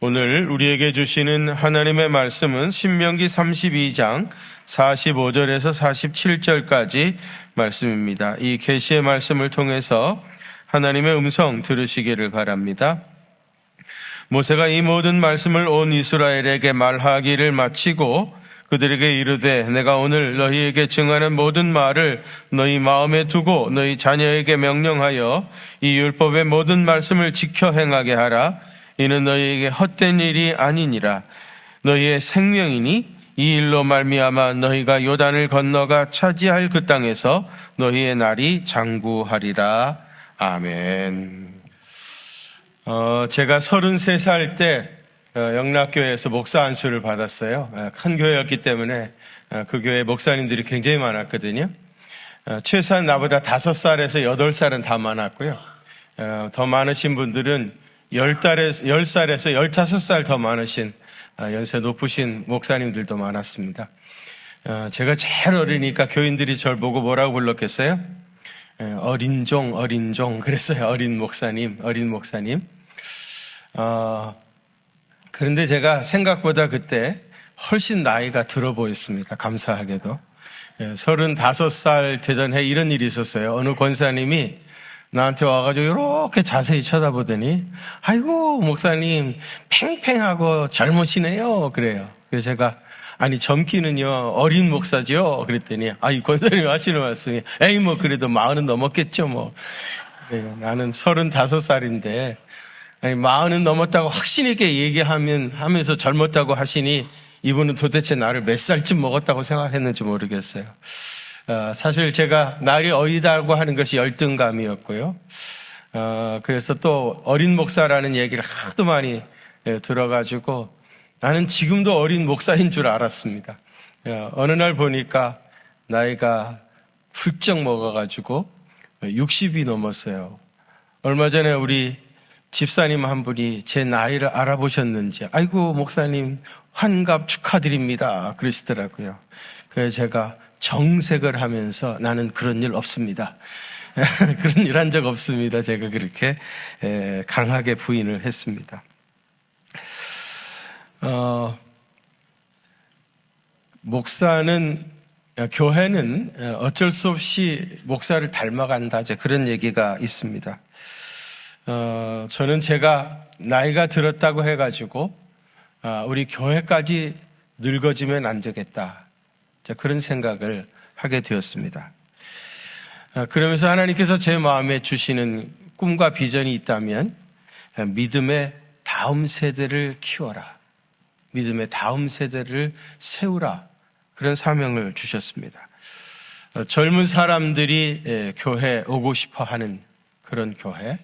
오늘 우리에게 주시는 하나님의 말씀은 신명기 32장 45절에서 47절까지 말씀입니다. 이 계시의 말씀을 통해서 하나님의 음성 들으시기를 바랍니다. 모세가 이 모든 말씀을 온 이스라엘에게 말하기를 마치고 그들에게 이르되 내가 오늘 너희에게 증하는 모든 말을 너희 마음에 두고 너희 자녀에게 명령하여 이 율법의 모든 말씀을 지켜 행하게 하라. 이는 너희에게 헛된 일이 아니니라. 너희의 생명이니 이 일로 말미암아 너희가 요단을 건너가 차지할 그 땅에서 너희의 날이 장구하리라. 아멘. 제가 33살 때 영락교회에서 목사 안수를 받았어요. 큰 교회였기 때문에 그 교회 목사님들이 굉장히 많았거든요. 최소한 나보다 5살에서 8살은 다 많았고요. 더 많으신 분들은 10살에서 15살 더 많으신 연세 높으신 목사님들도 많았습니다. 제가 제일 어리니까 교인들이 저를 보고 뭐라고 불렀겠어요? 어린 종 그랬어요. 어린 목사님. 그런데 제가 생각보다 그때 훨씬 나이가 들어 보였습니다. 감사하게도. 35살 되던 해 이런 일이 있었어요. 어느 권사님이 나한테 와가지고 이렇게 자세히 쳐다보더니 아이고 목사님 팽팽하고 젊으시네요 그래요. 그래서 제가 아니 젊기는요 어린 목사죠 그랬더니 이 권사님 하시는 말씀이 에이 뭐 그래도 40은 넘었겠죠 뭐. 그래요. 나는 35살인데 아니 40은 넘었다고 확신 있게 하면서 젊었다고 하시니 이분은 도대체 나를 몇 살쯤 먹었다고 생각했는지 모르겠어요. 사실 제가 날이 어리다고 하는 것이 열등감이었고요. 그래서 또 어린 목사라는 얘기를 하도 많이 들어가지고 나는 지금도 어린 목사인 줄 알았습니다. 어느 날 보니까 나이가 훌쩍 먹어가지고 60이 넘었어요. 얼마 전에 우리 집사님 한 분이 제 나이를 알아보셨는지 아이고 목사님 환갑 축하드립니다 그러시더라고요. 그래서 제가 정색을 하면서 나는 그런 일 없습니다. 그런 일 한 적 없습니다. 제가 그렇게 강하게 부인을 했습니다. 교회는 어쩔 수 없이 목사를 닮아간다. 그런 얘기가 있습니다. 저는 제가 나이가 들었다고 해가지고 우리 교회까지 늙어지면 안 되겠다. 그런 생각을 하게 되었습니다. 그러면서 하나님께서 제 마음에 주시는 꿈과 비전이 있다면 믿음의 다음 세대를 키워라. 믿음의 다음 세대를 세우라. 그런 사명을 주셨습니다. 젊은 사람들이 교회에 오고 싶어 하는 그런 교회,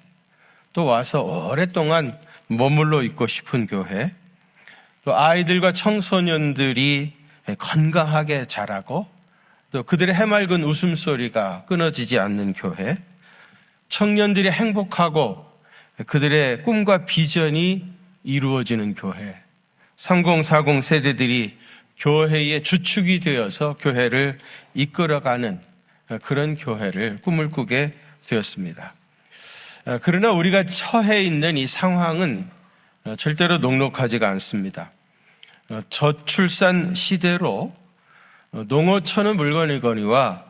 또 와서 오랫동안 머물러 있고 싶은 교회, 또 아이들과 청소년들이 건강하게 자라고 또 그들의 해맑은 웃음소리가 끊어지지 않는 교회, 청년들이 행복하고 그들의 꿈과 비전이 이루어지는 교회, 3040 세대들이 교회의 주축이 되어서 교회를 이끌어가는 그런 교회를 꿈을 꾸게 되었습니다. 그러나 우리가 처해 있는 이 상황은 절대로 녹록하지가 않습니다. 저출산 시대로 농어촌은 물건이거니와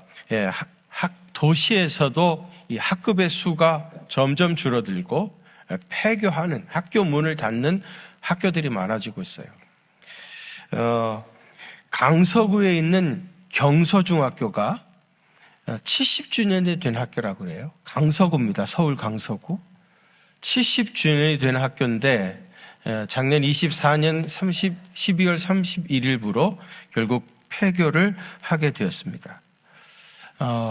도시에서도 이 학급의 수가 점점 줄어들고 폐교하는 학교 문을 닫는 학교들이 많아지고 있어요. 강서구에 있는 경서중학교가 70주년이 된 학교라고 그래요. 강서구입니다. 서울 강서구. 70주년이 된 학교인데 작년 24년 12월 31일부로 결국 폐교를 하게 되었습니다.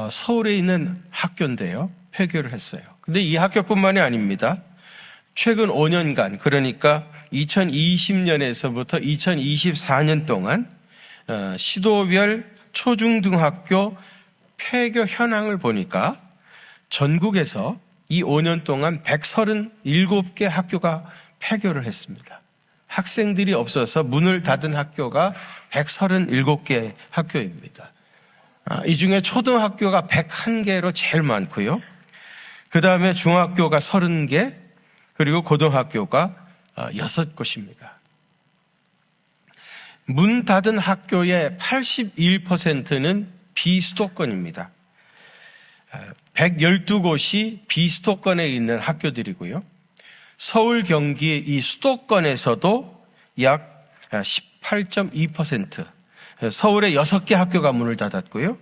서울에 있는 학교인데요. 폐교를 했어요. 근데 이 학교뿐만이 아닙니다. 최근 5년간, 그러니까 2020년에서부터 2024년 동안 시도별 초중등학교 폐교 현황을 보니까 전국에서 이 5년 동안 137개 학교가 폐교를 했습니다. 학생들이 없어서 문을 닫은 학교가 137개 학교입니다. 이 중에 초등학교가 101개로 제일 많고요. 그 다음에 중학교가 30개, 그리고 고등학교가 6곳입니다. 문 닫은 학교의 81%는 비수도권입니다. 112곳이 비수도권에 있는 학교들이고요. 서울, 경기 이 수도권에서도 약 18.2%, 서울에 6개 학교가 문을 닫았고요.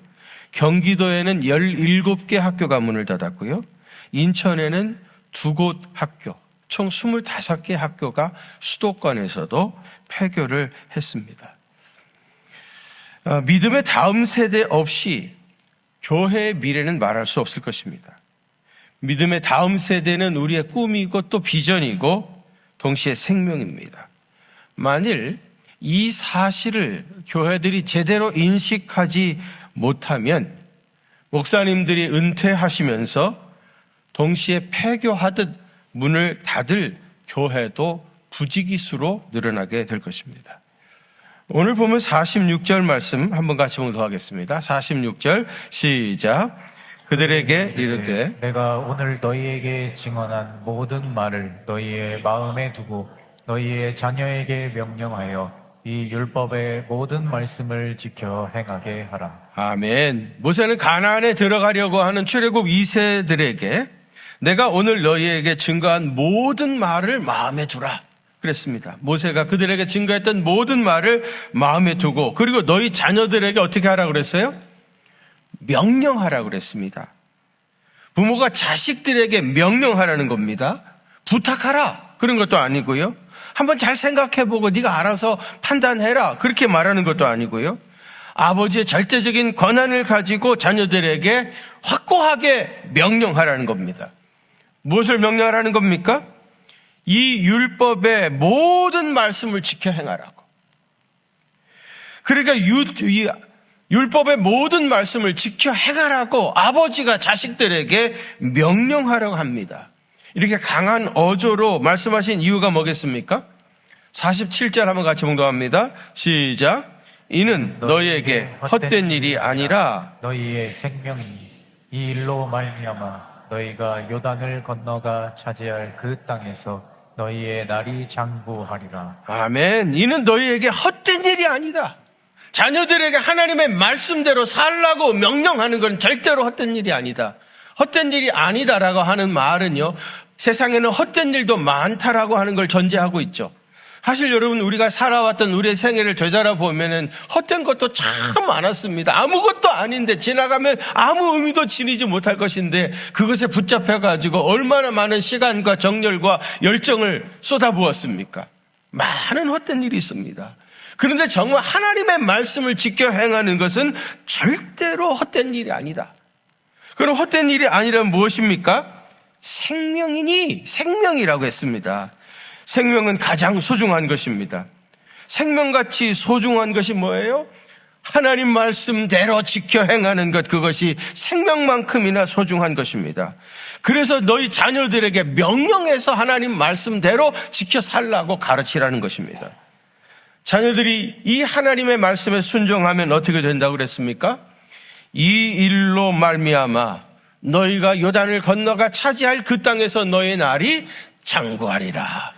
경기도에는 17개 학교가 문을 닫았고요. 인천에는 2곳 학교, 총 25개 학교가 수도권에서도 폐교를 했습니다. 믿음의 다음 세대 없이 교회의 미래는 말할 수 없을 것입니다. 믿음의 다음 세대는 우리의 꿈이고 또 비전이고 동시에 생명입니다. 만일 이 사실을 교회들이 제대로 인식하지 못하면 목사님들이 은퇴하시면서 동시에 폐교하듯 문을 닫을 교회도 부지기수로 늘어나게 될 것입니다. 오늘 보면 46절 말씀 한번 같이 봉독하겠습니다. 46절 시작. 그들에게 이르되 내가 오늘 너희에게 증언한 모든 말을 너희의 마음에 두고 너희의 자녀에게 명령하여 이 율법의 모든 말씀을 지켜 행하게 하라. 아멘. 모세는 가나안에 들어가려고 하는 출애굽 2세들에게 내가 오늘 너희에게 증거한 모든 말을 마음에 두라 그랬습니다. 모세가 그들에게 증거했던 모든 말을 마음에 두고 그리고 너희 자녀들에게 어떻게 하라고 그랬어요? 명령하라고 그랬습니다. 부모가 자식들에게 명령하라는 겁니다. 부탁하라 그런 것도 아니고요. 한번 잘 생각해보고 네가 알아서 판단해라 그렇게 말하는 것도 아니고요. 아버지의 절대적인 권한을 가지고 자녀들에게 확고하게 명령하라는 겁니다. 무엇을 명령하라는 겁니까? 이 율법의 모든 말씀을 지켜 행하라고. 그러니까 이 율법의 모든 말씀을 지켜 행하라고 아버지가 자식들에게 명령하라고 합니다. 이렇게 강한 어조로 말씀하신 이유가 뭐겠습니까? 47절 한번 같이 봉독합니다. 시작. 이는 너희에게 헛된 일이 아니라 너희의 생명이니 이 일로 말미암아 너희가 요단을 건너가 차지할 그 땅에서 너희의 날이 장구하리라. 아멘. 이는 너희에게 헛된 일이 아니다. 자녀들에게 하나님의 말씀대로 살라고 명령하는 건 절대로 헛된 일이 아니다. 헛된 일이 아니다라고 하는 말은요, 세상에는 헛된 일도 많다라고 하는 걸 전제하고 있죠. 사실 여러분 우리가 살아왔던 우리의 생애를 되돌아보면은 헛된 것도 참 많았습니다. 아무것도 아닌데 지나가면 아무 의미도 지니지 못할 것인데 그것에 붙잡혀가지고 얼마나 많은 시간과 정열과 열정을 쏟아부었습니까? 많은 헛된 일이 있습니다. 그런데 정말 하나님의 말씀을 지켜 행하는 것은 절대로 헛된 일이 아니다. 그럼 헛된 일이 아니라면 무엇입니까? 생명이니 생명이라고 했습니다. 생명은 가장 소중한 것입니다. 생명같이 소중한 것이 뭐예요? 하나님 말씀대로 지켜 행하는 것, 그것이 생명만큼이나 소중한 것입니다. 그래서 너희 자녀들에게 명령해서 하나님 말씀대로 지켜 살라고 가르치라는 것입니다. 자녀들이 이 하나님의 말씀에 순종하면 어떻게 된다고 그랬습니까? 이 일로 말미암아 너희가 요단을 건너가 차지할 그 땅에서 너희 날이 장구하리라.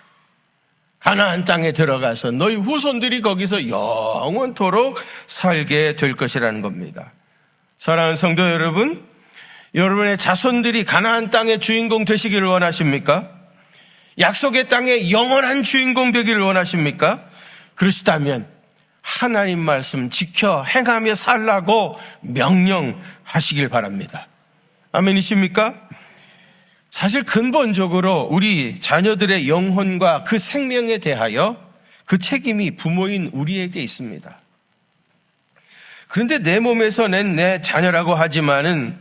가나안 땅에 들어가서 너희 후손들이 거기서 영원토록 살게 될 것이라는 겁니다. 사랑하는 성도 여러분, 여러분의 자손들이 가나안 땅의 주인공 되시기를 원하십니까? 약속의 땅의 영원한 주인공 되기를 원하십니까? 그러시다면 하나님 말씀 지켜 행하며 살라고 명령하시길 바랍니다. 아멘이십니까? 사실 근본적으로 우리 자녀들의 영혼과 그 생명에 대하여 그 책임이 부모인 우리에게 있습니다. 그런데 내 몸에서 낸 내 자녀라고 하지만은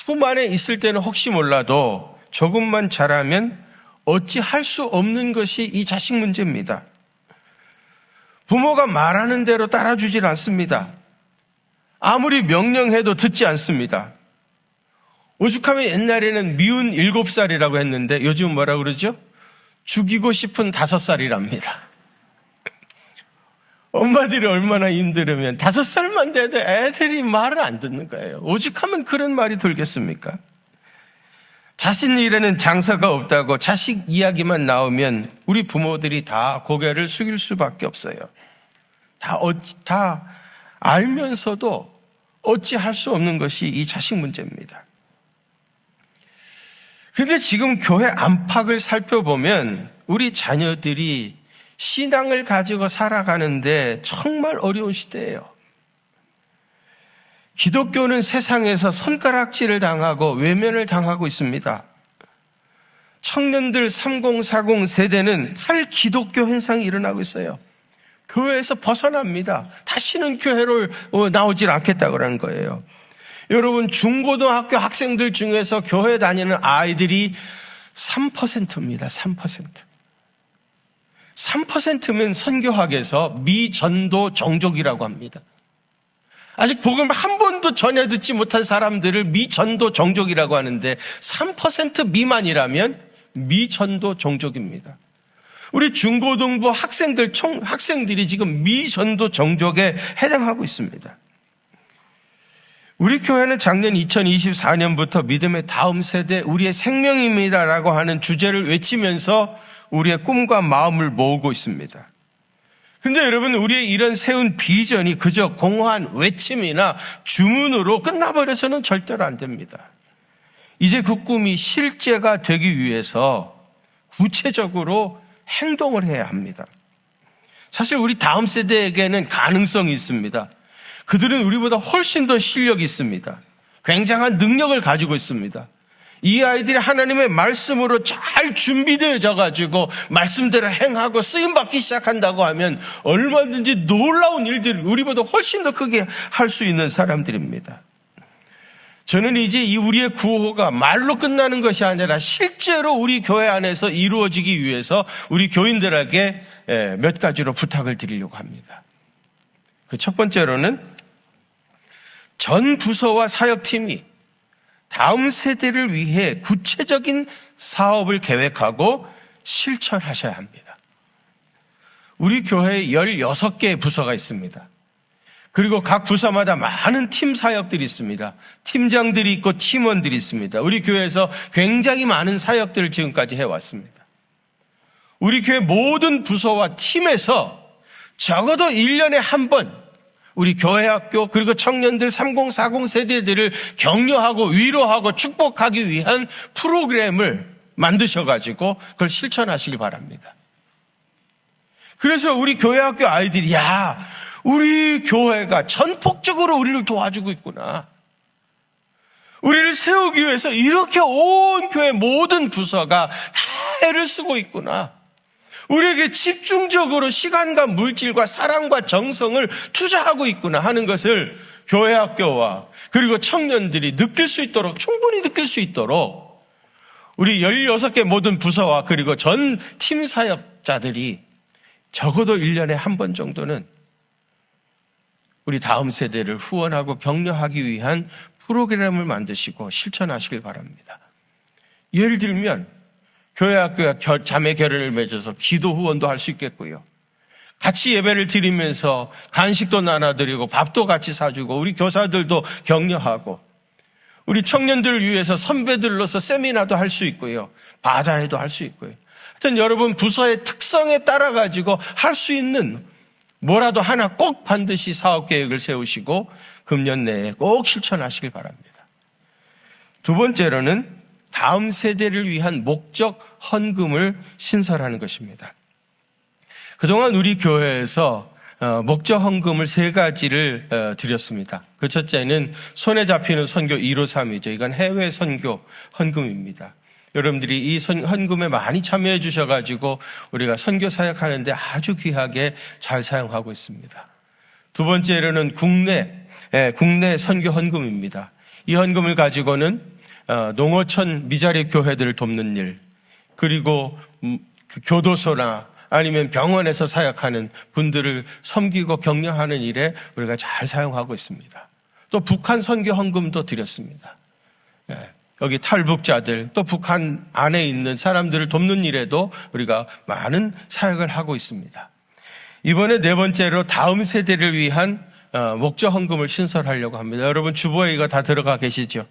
품 안에 있을 때는 혹시 몰라도 조금만 자라면 어찌 할 수 없는 것이 이 자식 문제입니다. 부모가 말하는 대로 따라주질 않습니다. 아무리 명령해도 듣지 않습니다. 오죽하면 옛날에는 미운 7살이라고 했는데 요즘 뭐라고 그러죠? 죽이고 싶은 5살이랍니다. 엄마들이 얼마나 힘들으면 5살만 돼도 애들이 말을 안 듣는 거예요. 오죽하면 그런 말이 돌겠습니까? 자신 일에는 장사가 없다고 자식 이야기만 나오면 우리 부모들이 다 고개를 숙일 수밖에 없어요. 다 알면서도 어찌할 수 없는 것이 이 자식 문제입니다. 그런데 지금 교회 안팎을 살펴보면 우리 자녀들이 신앙을 가지고 살아가는데 정말 어려운 시대예요. 기독교는 세상에서 손가락질을 당하고 외면을 당하고 있습니다. 청년들 3040 세대는 탈기독교 현상이 일어나고 있어요. 교회에서 벗어납니다. 다시는 교회로 나오질 않겠다고 하는 거예요. 여러분, 중고등학교 학생들 중에서 교회 다니는 아이들이 3%입니다. 3%. 3%면 선교학에서 미전도 종족이라고 합니다. 아직 복음을 한 번도 전해 듣지 못한 사람들을 미전도 종족이라고 하는데 3% 미만이라면 미전도 종족입니다. 우리 중고등부 학생들이 지금 미전도 종족에 해당하고 있습니다. 우리 교회는 작년 2024년부터 믿음의 다음 세대 우리의 생명입니다라고 하는 주제를 외치면서 우리의 꿈과 마음을 모으고 있습니다. 근데 여러분, 우리의 이런 세운 비전이 그저 공허한 외침이나 주문으로 끝나버려서는 절대로 안 됩니다. 이제 그 꿈이 실제가 되기 위해서 구체적으로 행동을 해야 합니다. 사실 우리 다음 세대에게는 가능성이 있습니다. 그들은 우리보다 훨씬 더 실력이 있습니다. 굉장한 능력을 가지고 있습니다. 이 아이들이 하나님의 말씀으로 잘 준비되어져 가지고 말씀대로 행하고 쓰임받기 시작한다고 하면 얼마든지 놀라운 일들을 우리보다 훨씬 더 크게 할 수 있는 사람들입니다. 저는 이제 이 우리의 구호가 말로 끝나는 것이 아니라 실제로 우리 교회 안에서 이루어지기 위해서 우리 교인들에게 몇 가지로 부탁을 드리려고 합니다. 그 첫 번째로는 전 부서와 사역팀이 다음 세대를 위해 구체적인 사업을 계획하고 실천하셔야 합니다. 우리 교회에 16개의 부서가 있습니다. 그리고 각 부서마다 많은 팀 사역들이 있습니다. 팀장들이 있고 팀원들이 있습니다. 우리 교회에서 굉장히 많은 사역들을 지금까지 해왔습니다. 우리 교회 모든 부서와 팀에서 적어도 1년에 한 번 우리 교회학교 그리고 청년들 3040 세대들을 격려하고 위로하고 축복하기 위한 프로그램을 만드셔가지고 그걸 실천하시기 바랍니다. 그래서 우리 교회학교 아이들이 우리 교회가 전폭적으로 우리를 도와주고 있구나. 우리를 세우기 위해서 이렇게 온 교회 모든 부서가 다 애를 쓰고 있구나. 우리에게 집중적으로 시간과 물질과 사랑과 정성을 투자하고 있구나 하는 것을 교회학교와 그리고 청년들이 느낄 수 있도록, 충분히 느낄 수 있도록 우리 16개 모든 부서와 그리고 전 팀 사역자들이 적어도 1년에 한 번 정도는 우리 다음 세대를 후원하고 격려하기 위한 프로그램을 만드시고 실천하시길 바랍니다. 예를 들면 교회학교가 자매 결연을 맺어서 기도 후원도 할 수 있겠고요. 같이 예배를 드리면서 간식도 나눠드리고 밥도 같이 사주고 우리 교사들도 격려하고 우리 청년들을 위해서 선배들로서 세미나도 할 수 있고요. 바자회도 할 수 있고요. 하여튼 여러분 부서의 특성에 따라 가지고 할 수 있는 뭐라도 하나 꼭 반드시 사업 계획을 세우시고 금년 내에 꼭 실천하시길 바랍니다. 두 번째로는 다음 세대를 위한 목적 헌금을 신설하는 것입니다. 그동안 우리 교회에서 목적 헌금을 3가지를 드렸습니다. 그 첫째는 손에 잡히는 선교 153이죠. 이건 해외 선교 헌금입니다. 여러분들이 이 헌금에 많이 참여해 주셔가지고 우리가 선교 사역하는데 아주 귀하게 잘 사용하고 있습니다. 두 번째로는 국내 선교 헌금입니다. 이 헌금을 가지고는 농어촌 미자립 교회들을 돕는 일, 그리고 교도소나 아니면 병원에서 사역하는 분들을 섬기고 격려하는 일에 우리가 잘 사용하고 있습니다. 또 북한 선교 헌금도 드렸습니다. 여기 탈북자들, 또 북한 안에 있는 사람들을 돕는 일에도 우리가 많은 사역을 하고 있습니다. 이번에 4번째로 다음 세대를 위한 목적 헌금을 신설하려고 합니다. 여러분 주보에 이거 다 들어가 계시죠?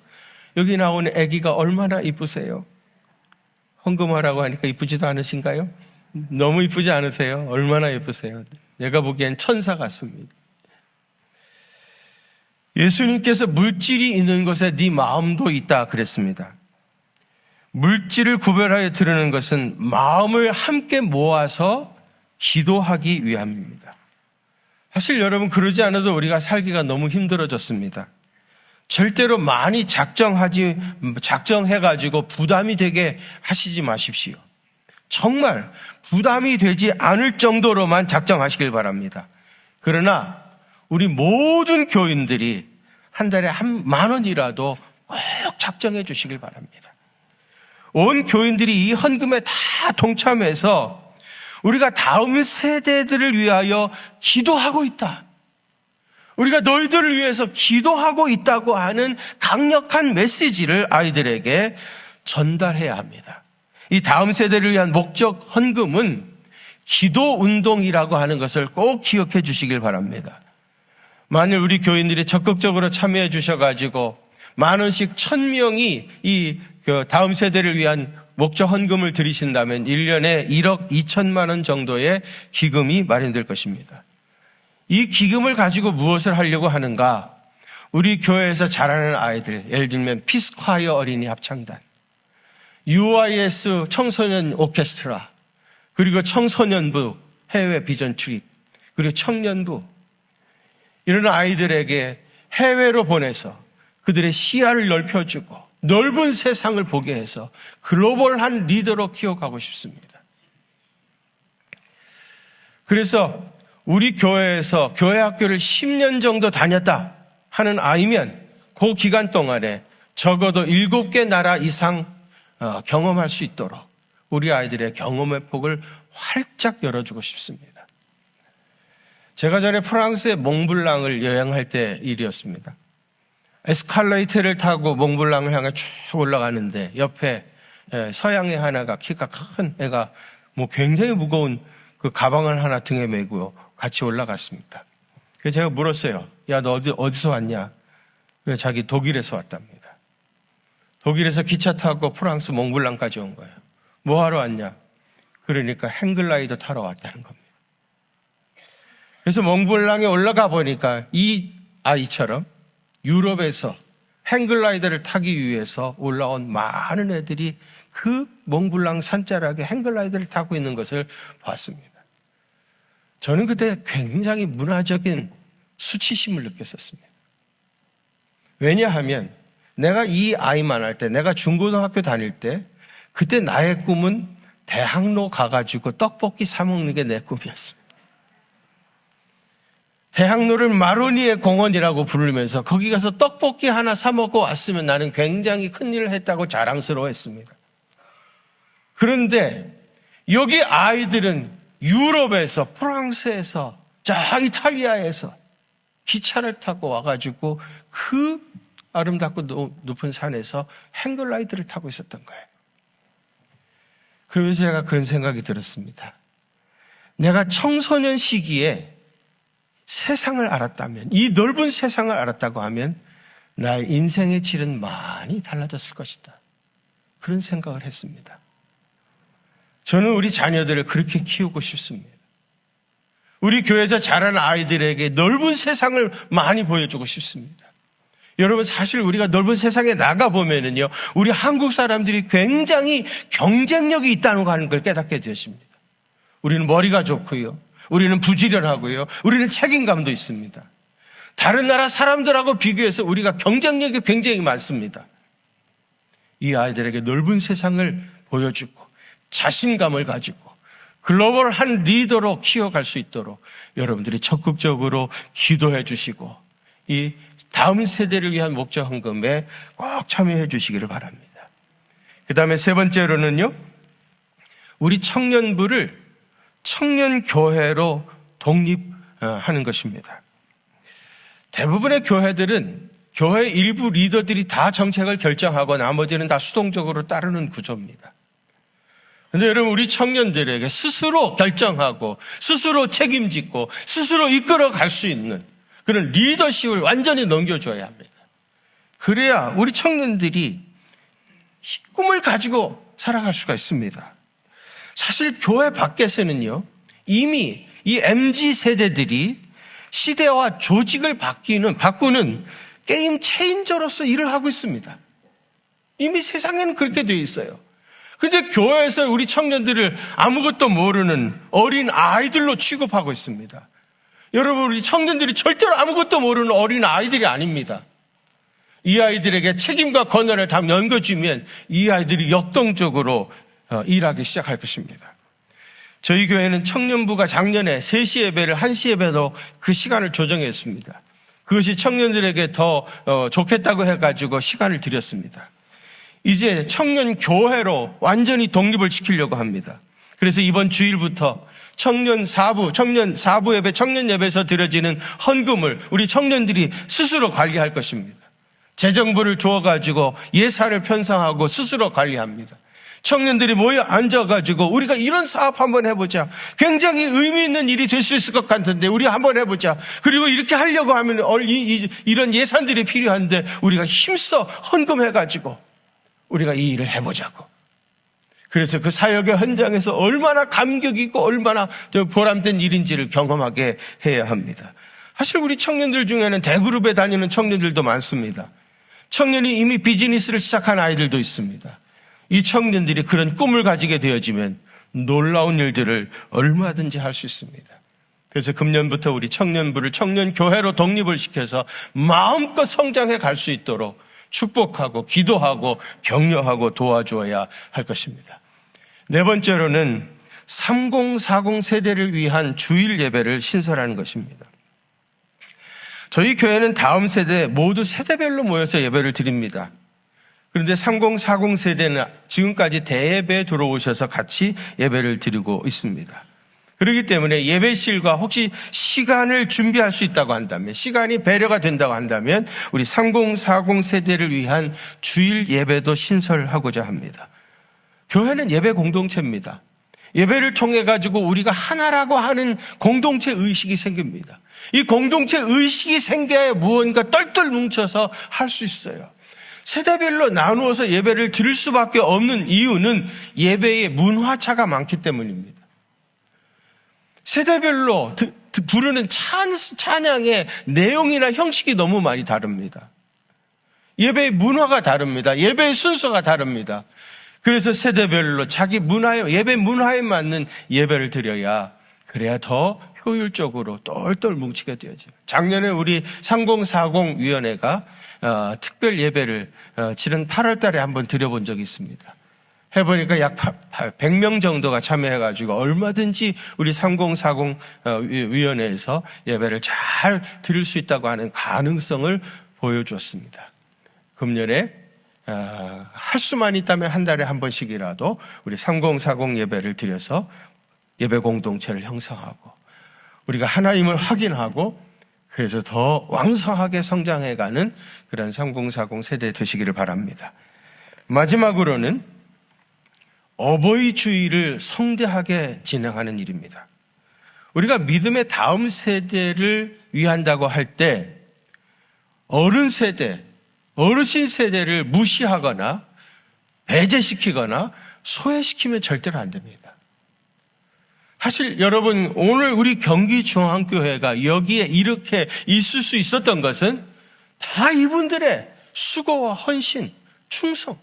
여기 나오는 아기가 얼마나 이쁘세요? 헌금하라고 하니까 이쁘지도 않으신가요? 너무 이쁘지 않으세요? 얼마나 예쁘세요? 내가 보기엔 천사 같습니다. 예수님께서 물질이 있는 곳에 네 마음도 있다 그랬습니다. 물질을 구별하여 드리는 것은 마음을 함께 모아서 기도하기 위함입니다. 사실 여러분 그러지 않아도 우리가 살기가 너무 힘들어졌습니다. 절대로 많이 작정해가지고 부담이 되게 하시지 마십시오. 정말 부담이 되지 않을 정도로만 작정하시길 바랍니다. 그러나 우리 모든 교인들이 한 달에 10,000원이라도 꼭 작정해 주시길 바랍니다. 온 교인들이 이 헌금에 다 동참해서 우리가 다음 세대들을 위하여 기도하고 있다. 우리가 너희들을 위해서 기도하고 있다고 하는 강력한 메시지를 아이들에게 전달해야 합니다. 이 다음 세대를 위한 목적 헌금은 기도 운동이라고 하는 것을 꼭 기억해 주시길 바랍니다. 만일 우리 교인들이 적극적으로 참여해 주셔가지고 10,000원씩 1,000명이 이 다음 세대를 위한 목적 헌금을 드리신다면 1년에 1억 2천만 원 정도의 기금이 마련될 것입니다. 이 기금을 가지고 무엇을 하려고 하는가? 우리 교회에서 자라는 아이들, 예를 들면 피스콰이어 어린이 합창단, UIS 청소년 오케스트라, 그리고 청소년부 해외 비전 트립, 그리고 청년부, 이런 아이들에게 해외로 보내서 그들의 시야를 넓혀주고 넓은 세상을 보게 해서 글로벌한 리더로 키워가고 싶습니다. 그래서 우리 교회에서 교회 학교를 10년 정도 다녔다 하는 아이면 그 기간 동안에 적어도 7개 나라 이상 경험할 수 있도록 우리 아이들의 경험의 폭을 활짝 열어주고 싶습니다. 제가 전에 프랑스의 몽블랑을 여행할 때 일이었습니다. 에스컬레이터를 타고 몽블랑을 향해 쭉 올라가는데 옆에 서양의 하나가 키가 큰 애가 굉장히 무거운 그 가방을 하나 등에 메고 같이 올라갔습니다. 그래서 제가 물었어요. 야, 너 어디서 왔냐? 그래서 자기 독일에서 왔답니다. 독일에서 기차 타고 프랑스 몽블랑까지 온 거예요. 뭐 하러 왔냐? 그러니까 행글라이더 타러 왔다는 겁니다. 그래서 몽블랑에 올라가 보니까 이 아이처럼 유럽에서 행글라이더를 타기 위해서 올라온 많은 애들이 그 몽블랑 산자락에 행글라이더를 타고 있는 것을 봤습니다. 저는 그때 굉장히 문화적인 수치심을 느꼈었습니다. 왜냐하면 내가 이 아이만 할 때, 내가 중고등학교 다닐 때 그때 나의 꿈은 대학로 가가지고 떡볶이 사 먹는 게 내 꿈이었습니다. 대학로를 마로니에 공원이라고 부르면서 거기 가서 떡볶이 하나 사 먹고 왔으면 나는 굉장히 큰일을 했다고 자랑스러워했습니다. 그런데 여기 아이들은 유럽에서, 프랑스에서, 이탈리아에서 기차를 타고 와가지고 그 아름답고 높은 산에서 행글라이더를 타고 있었던 거예요. 그러면서 제가 그런 생각이 들었습니다. 내가 청소년 시기에 세상을 알았다면, 이 넓은 세상을 알았다고 하면 나의 인생의 질은 많이 달라졌을 것이다. 그런 생각을 했습니다. 저는 우리 자녀들을 그렇게 키우고 싶습니다. 우리 교회에서 자라는 아이들에게 넓은 세상을 많이 보여주고 싶습니다. 여러분, 사실 우리가 넓은 세상에 나가보면은요, 우리 한국 사람들이 굉장히 경쟁력이 있다는 걸 깨닫게 되십니다. 우리는 머리가 좋고요. 우리는 부지런하고요. 우리는 책임감도 있습니다. 다른 나라 사람들하고 비교해서 우리가 경쟁력이 굉장히 많습니다. 이 아이들에게 넓은 세상을 보여주고 자신감을 가지고 글로벌한 리더로 키워갈 수 있도록 여러분들이 적극적으로 기도해 주시고 이 다음 세대를 위한 목적 헌금에 꼭 참여해 주시기를 바랍니다. 그 다음에 세 번째로는요, 우리 청년부를 청년교회로 독립하는 것입니다. 대부분의 교회들은 교회 일부 리더들이 다 정책을 결정하고 나머지는 다 수동적으로 따르는 구조입니다. 그런데 여러분, 우리 청년들에게 스스로 결정하고 스스로 책임지고 스스로 이끌어 갈 수 있는 그런 리더십을 완전히 넘겨줘야 합니다. 그래야 우리 청년들이 꿈을 가지고 살아갈 수가 있습니다. 사실 교회 밖에서는요, 이미 이 MZ 세대들이 시대와 조직을 바꾸는 게임 체인저로서 일을 하고 있습니다. 이미 세상에는 그렇게 되어 있어요. 근데 교회에서 우리 청년들을 아무것도 모르는 어린 아이들로 취급하고 있습니다. 여러분, 우리 청년들이 절대로 아무것도 모르는 어린 아이들이 아닙니다. 이 아이들에게 책임과 권한을 다 넘겨주면 이 아이들이 역동적으로 일하기 시작할 것입니다. 저희 교회는 청년부가 작년에 3시 예배를 1시 예배로 그 시간을 조정했습니다. 그것이 청년들에게 더 좋겠다고 해가지고 시간을 드렸습니다. 이제 청년 교회로 완전히 독립을 시키려고 합니다. 그래서 이번 주일부터 청년 사부 예배, 청년 예배에서 드려지는 헌금을 우리 청년들이 스스로 관리할 것입니다. 재정부를 두어가지고 예산을 편성하고 스스로 관리합니다. 청년들이 모여 앉아가지고 우리가 이런 사업 한번 해보자. 굉장히 의미 있는 일이 될 수 있을 것 같은데 우리 한번 해보자. 그리고 이렇게 하려고 하면 이런 예산들이 필요한데 우리가 힘써 헌금해가지고 우리가 이 일을 해보자고. 그래서 그 사역의 현장에서 얼마나 감격있고 얼마나 보람된 일인지를 경험하게 해야 합니다. 사실 우리 청년들 중에는 대그룹에 다니는 청년들도 많습니다. 청년이 이미 비즈니스를 시작한 아이들도 있습니다. 이 청년들이 그런 꿈을 가지게 되어지면 놀라운 일들을 얼마든지 할 수 있습니다. 그래서 금년부터 우리 청년부를 청년교회로 독립을 시켜서 마음껏 성장해 갈 수 있도록 축복하고 기도하고 격려하고 도와주어야 할 것입니다. 네 번째로는 3040 세대를 위한 주일 예배를 신설하는 것입니다. 저희 교회는 다음 세대 모두 세대별로 모여서 예배를 드립니다. 그런데 3040 세대는 지금까지 대예배에 들어오셔서 같이 예배를 드리고 있습니다. 그렇기 때문에 예배실과 혹시 시간을 준비할 수 있다고 한다면, 시간이 배려가 된다고 한다면 우리 3040 세대를 위한 주일 예배도 신설하고자 합니다. 교회는 예배 공동체입니다. 예배를 통해 가지고 우리가 하나라고 하는 공동체 의식이 생깁니다. 이 공동체 의식이 생겨야 무언가 똘똘 뭉쳐서 할 수 있어요. 세대별로 나누어서 예배를 드릴 수밖에 없는 이유는 예배의 문화차가 많기 때문입니다. 세대별로 부르는 찬양의 내용이나 형식이 너무 많이 다릅니다. 예배의 문화가 다릅니다. 예배의 순서가 다릅니다. 그래서 세대별로 자기 예배 문화에 맞는 예배를 드려야 그래야 더 효율적으로 똘똘 뭉치게 되어져요. 작년에 우리 3040위원회가 특별 예배를 지난 8월 달에 한번 드려본 적이 있습니다. 해보니까 약 100명 정도가 참여해가지고 얼마든지 우리 3040위원회에서 예배를 잘 드릴 수 있다고 하는 가능성을 보여주었습니다. 금년에 할 수만 있다면 한 달에 한 번씩이라도 우리 3040 예배를 드려서 예배 공동체를 형성하고 우리가 하나님을 확인하고 그래서 더 왕성하게 성장해가는 그런 3040 세대 되시기를 바랍니다. 마지막으로는 어버이 주일을 성대하게 진행하는 일입니다. 우리가 믿음의 다음 세대를 위한다고 할 때 어른 세대, 어르신 세대를 무시하거나 배제시키거나 소외시키면 절대로 안 됩니다. 사실 여러분 오늘 우리 경기중앙교회가 여기에 이렇게 있을 수 있었던 것은 다 이분들의 수고와 헌신, 충성,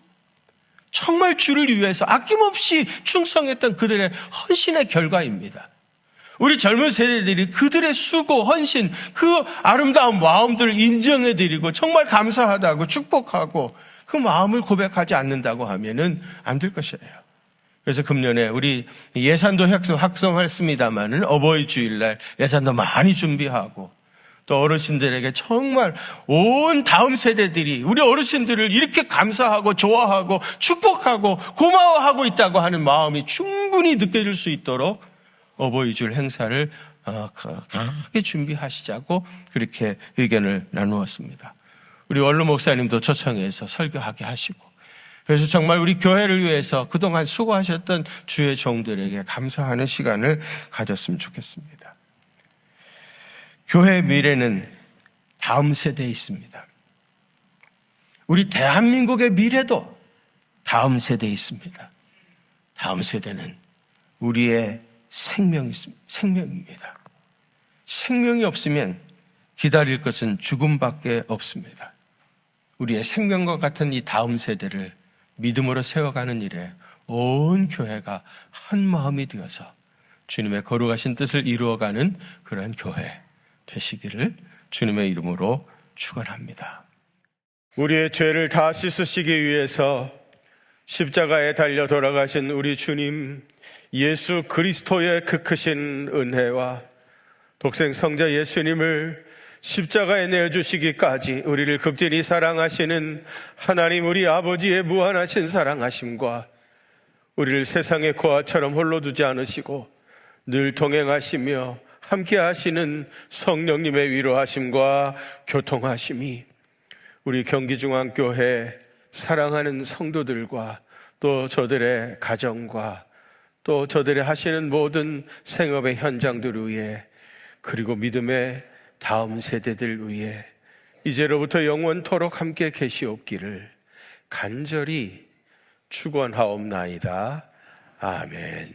정말 주를 위해서 아낌없이 충성했던 그들의 헌신의 결과입니다. 우리 젊은 세대들이 그들의 수고, 헌신, 그 아름다운 마음들을 인정해드리고 정말 감사하다고 축복하고 그 마음을 고백하지 않는다고 하면은 안 될 것이에요. 그래서 금년에 우리 예산도 확성했습니다마는 어버이 주일날 예산도 많이 준비하고 또 어르신들에게 정말 온 다음 세대들이 우리 어르신들을 이렇게 감사하고 좋아하고 축복하고 고마워하고 있다고 하는 마음이 충분히 느껴질 수 있도록 어버이 주일 행사를 강하게 준비하시자고 그렇게 의견을 나누었습니다. 우리 원로 목사님도 초청해서 설교하게 하시고 그래서 정말 우리 교회를 위해서 그동안 수고하셨던 주의 종들에게 감사하는 시간을 가졌으면 좋겠습니다. 교회의 미래는 다음 세대에 있습니다. 우리 대한민국의 미래도 다음 세대에 있습니다. 다음 세대는 우리의 생명입니다. 생명이 없으면 기다릴 것은 죽음밖에 없습니다. 우리의 생명과 같은 이 다음 세대를 믿음으로 세워가는 일에 온 교회가 한 마음이 되어서 주님의 거룩하신 뜻을 이루어가는 그런 교회 되시기를 주님의 이름으로 축원합니다. 우리의 죄를 다 씻으시기 위해서 십자가에 달려 돌아가신 우리 주님 예수 그리스도의 그 크신 은혜와 독생 성자 예수님을 십자가에 내어주시기까지 우리를 극진히 사랑하시는 하나님 우리 아버지의 무한하신 사랑하심과 우리를 세상의 고아처럼 홀로 두지 않으시고 늘 동행하시며 함께 하시는 성령님의 위로하심과 교통하심이 우리 경기중앙교회 사랑하는 성도들과 또 저들의 가정과 또 저들의 하시는 모든 생업의 현장들 위에 그리고 믿음의 다음 세대들 위에 이제로부터 영원토록 함께 계시옵기를 간절히 축원하옵나이다. 아멘.